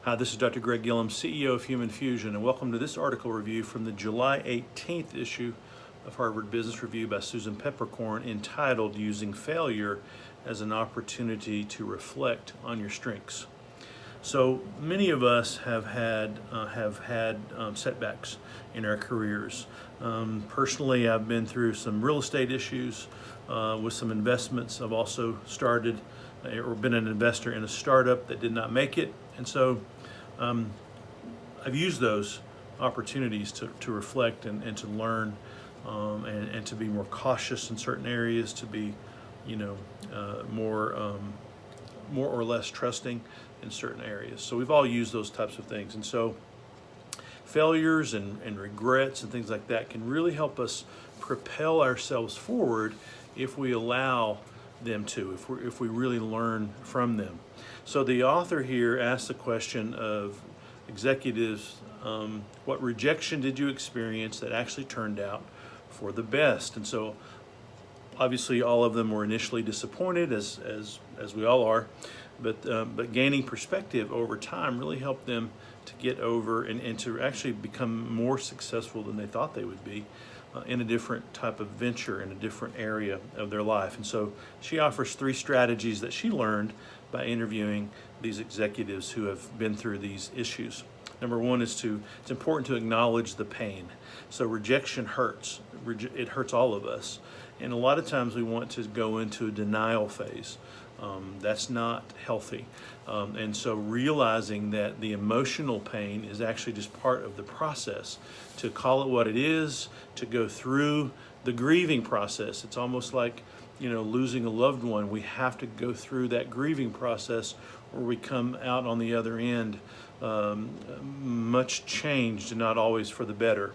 Hi, this is Dr. Greg Gillum, CEO of Human Fusion, and welcome to this article review from the July 18th issue of Harvard Business Review by Susan Peppercorn, entitled "Using Failure as an Opportunity to Reflect on Your Strengths." So many of us have had setbacks in our careers. Personally, I've been through some real estate issues with some investments. I've also started or been an investor in a startup that did not make it, and so I've used those opportunities to reflect and to learn and to be more cautious in certain areas, to be more or less trusting in certain areas. So we've all used those types of things, and so failures and regrets and things like that can really help us propel ourselves forward if we allow them to, if we really learn from them. So the author here asks the question of executives, what rejection did you experience that actually turned out for the best? And so obviously all of them were initially disappointed, as we all are, but gaining perspective over time really helped them to get over and to actually become more successful than they thought they would be in a different type of venture, in a different area of their life. And so she offers 3 strategies that she learned by interviewing these executives who have been through these issues. Number 1 is it's important to acknowledge the pain. So rejection hurts. It hurts all of us. And a lot of times we want to go into a denial phase. That's not healthy. And so realizing that the emotional pain is actually just part of the process, to call it what it is, to go through the grieving process. It's almost like, losing a loved one. We have to go through that grieving process, or we come out on the other end much changed, and not always for the better.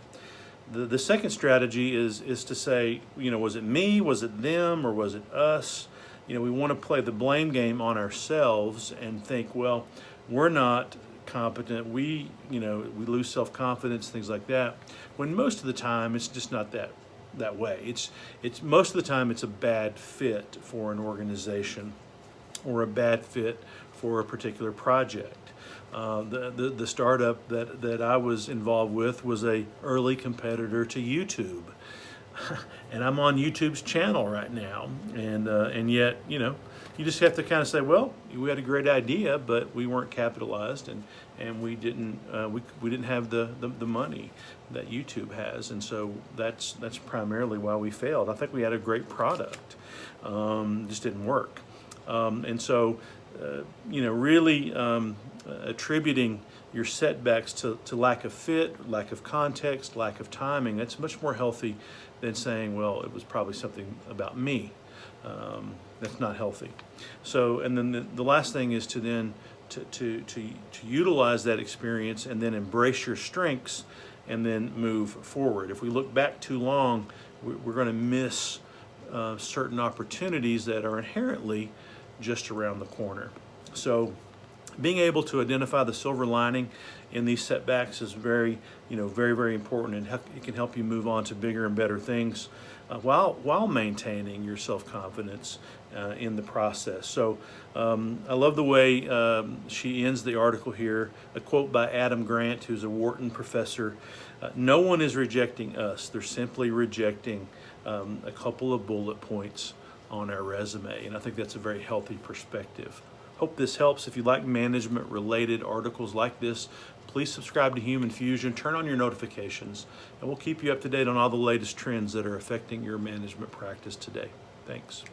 The second strategy is to say, was it me, was it them, or was it us? We want to play the blame game on ourselves and think, well, we're not competent. We lose self-confidence, things like that. When most of the time it's just not that way. It's most of the time it's a bad fit for an organization or a bad fit for a particular project. The startup that I was involved with was a early competitor to YouTube. And I'm on YouTube's channel right now, and yet, you just have to kind of say, well, we had a great idea, but we weren't capitalized, and we didn't have the money that YouTube has, and so that's primarily why we failed. I think we had a great product, just didn't work, and so really attributing your setbacks to lack of fit, lack of context, lack of timing, that's much more healthy than saying, well, it was probably something about me. That's not healthy. So, and then the last thing is to then to utilize that experience and then embrace your strengths and then move forward. If we look back too long, we're going to miss certain opportunities that are inherently just around the corner. So being able to identify the silver lining in these setbacks is very, very important, and it can help you move on to bigger and better things while maintaining your self-confidence in the process. So I love the way she ends the article here. A quote by Adam Grant, who's a Wharton professor: "No one is rejecting us. They're simply rejecting a couple of bullet points on our resume." And I think that's a very healthy perspective. Hope this helps. If you like management-related articles like this, please subscribe to Human Fusion, turn on your notifications, and we'll keep you up to date on all the latest trends that are affecting your management practice today. Thanks.